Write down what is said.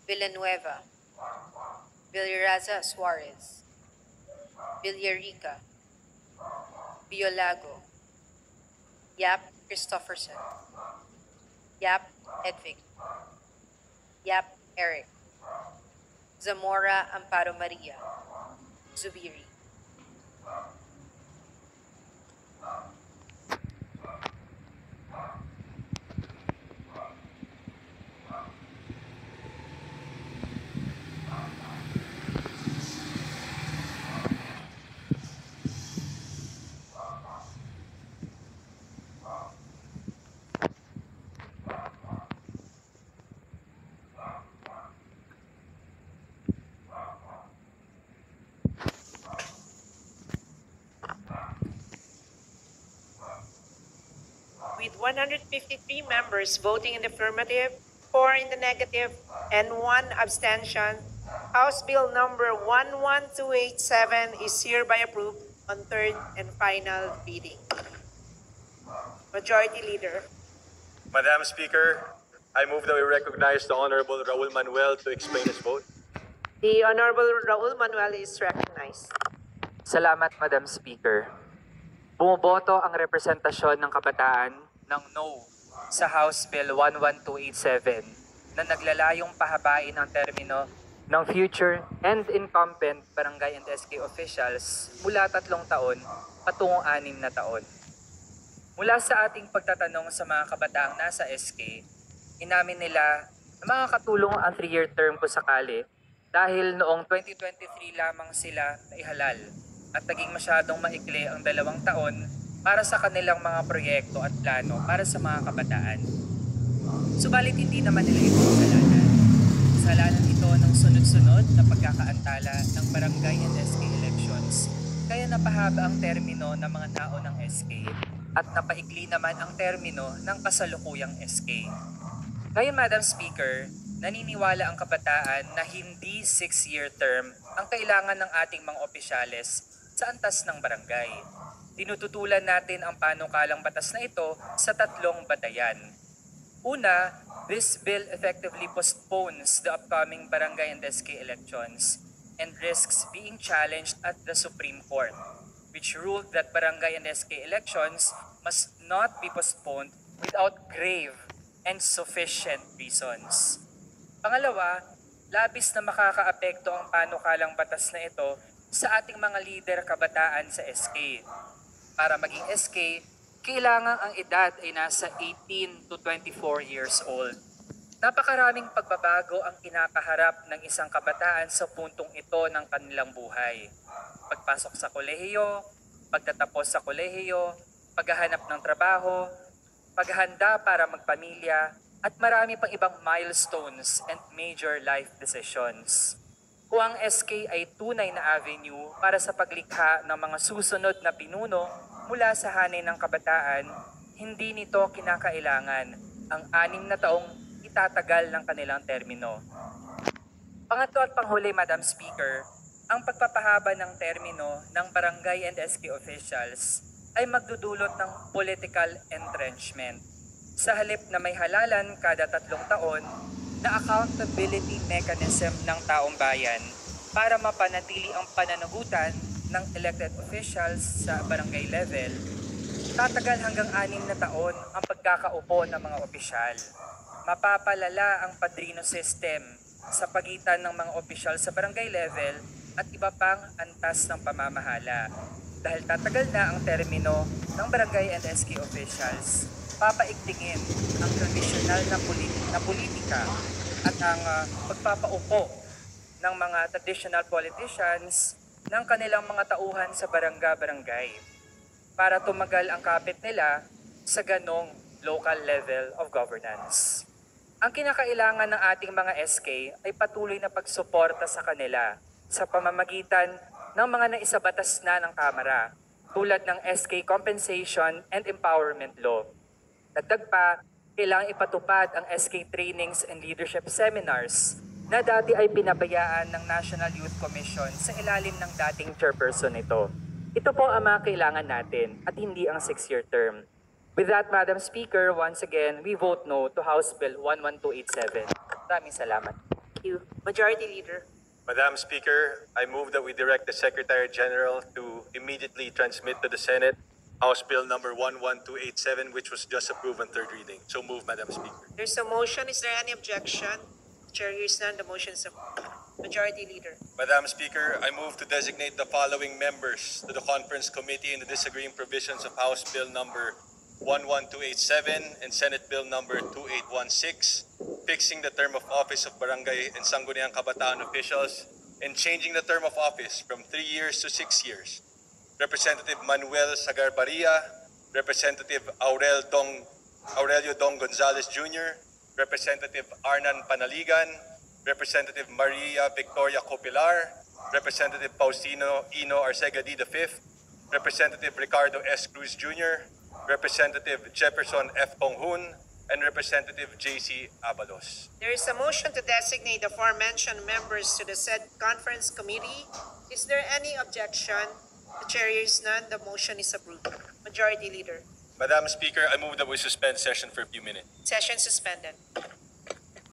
Villanueva, Villaraza Suarez, Villarica, Biolago, Yap Christopherson, Yap Edvic, Yap Eric, Zamora Amparo Maria, Zubiri. With 153 members voting in the affirmative, 4 in the negative, and 1 abstention, House Bill number 11287 is hereby approved on third and final reading. Majority Leader. Madam Speaker, I move that we recognize the Honorable Raul Manuel to explain his vote. The Honorable Raul Manuel is recognized. Salamat, Madam Speaker. Bumoboto ang representasyon ng kabataan ng no sa House Bill 11287 na naglalayong pahabain ang termino ng future and incumbent barangay and SK officials mula 3 taon patungong 6 na taon. Mula sa ating pagtatanong sa mga kabataang nasa SK, inamin nila na makakatulong ang 3-year term kung sakali dahil noong 2023 lamang sila naihalal at naging masyadong maikli ang 2 taon para sa kanilang mga proyekto at plano para sa mga kabataan. Subalit hindi naman nila ito kasalanan. Kasalanan ito ng sunod-sunod na pagkakaantala ng barangay and SK elections. Kaya napahaba ang termino ng mga tao ng SK at napaikli naman ang termino ng kasalukuyang SK. Ngayon, Madam Speaker, naniniwala ang kabataan na hindi 6-year term ang kailangan ng ating mga opisyales sa antas ng barangay. Tinututulan natin ang panukalang batas na ito sa 3 batayan. Una, this bill effectively postpones the upcoming barangay and SK elections and risks being challenged at the Supreme Court, which ruled that barangay and SK elections must not be postponed without grave and sufficient reasons. Pangalawa, labis na makakaapekto ang panukalang batas na ito sa ating mga lider kabataan sa SK. Para maging SK, kailangan ang edad ay nasa 18 to 24 years old. Napakaraming pagbabago ang kinakaharap ng isang kabataan sa puntong ito ng kanilang buhay. Pagpasok sa kolehiyo, pagtatapos sa kolehiyo, paghahanap ng trabaho, paghahanda para magpamilya, at marami pang ibang milestones and major life decisions. Kung ang SK ay tunay na avenue para sa paglikha ng mga susunod na pinuno mula sa hanay ng kabataan, hindi nito kinakailangan ang 6 na taong itatagal ng kanilang termino. Pangatlo at panghuli, Madam Speaker, ang pagpapahaba ng termino ng barangay and SK officials ay magdudulot ng political entrenchment. Sa halip na may halalan kada 3 taon, na accountability mechanism ng taong bayan para mapanatili ang pananagutan ng elected officials sa barangay level, tatagal hanggang 6 na taon ang pagkakaupo ng mga opisyal. Mapapalala ang padrino system sa pagitan ng mga opisyal sa barangay level at iba pang antas ng pamamahala. Dahil tatagal na ang termino ng barangay and SK officials, papaigtingin ang tradisyonal na politika at ang pagpapaupo ng mga traditional politicians ng kanilang mga tauhan sa barangay para tumagal ang kapit nila sa ganong local level of governance. Ang kinakailangan ng ating mga SK ay patuloy na pagsuporta sa kanila sa pamamagitan ng mga naisabatas na ng Kamara tulad ng SK Compensation and Empowerment Law. Dagdag pa, kailangang ipatupad ang SK Trainings and Leadership Seminars na dati ay pinabayaan ng National Youth Commission sa ilalim ng dating chairperson nito. Ito po ang mga kailangan natin at hindi ang 6-year term. With that, Madam Speaker, once again, we vote no to House Bill 11287. Maraming salamat. you. Majority Leader. Madam Speaker, I move that we direct the Secretary General to immediately transmit to the Senate House Bill number 11287, which was just approved on third reading. So move, Madam Speaker. There's a motion. Is there any objection? Chair hears none. The motion is approved. Majority Leader. Madam Speaker, I move to designate the following members to the Conference Committee in the disagreeing provisions of House Bill number 11287 and Senate Bill number 2816, fixing the term of office of barangay and sangguniang kabataan officials and changing the term of office from 3 years to 6 years. Representative Manuel Sagarbaria, Representative Aurelio Dong Gonzalez Jr., Representative Arnan Panaligan, Representative Maria Victoria Copilar, Representative Faustino Ino Arcegadi V, Representative Ricardo S. Cruz Jr., Representative Jefferson F. Ponghun, and Representative J.C. Abalos. There is a motion to designate the aforementioned members to the said conference committee. Is there any objection? The chair hears none. The motion is approved. Majority Leader. Madam Speaker, I move that we suspend session for a few minutes. Session suspended.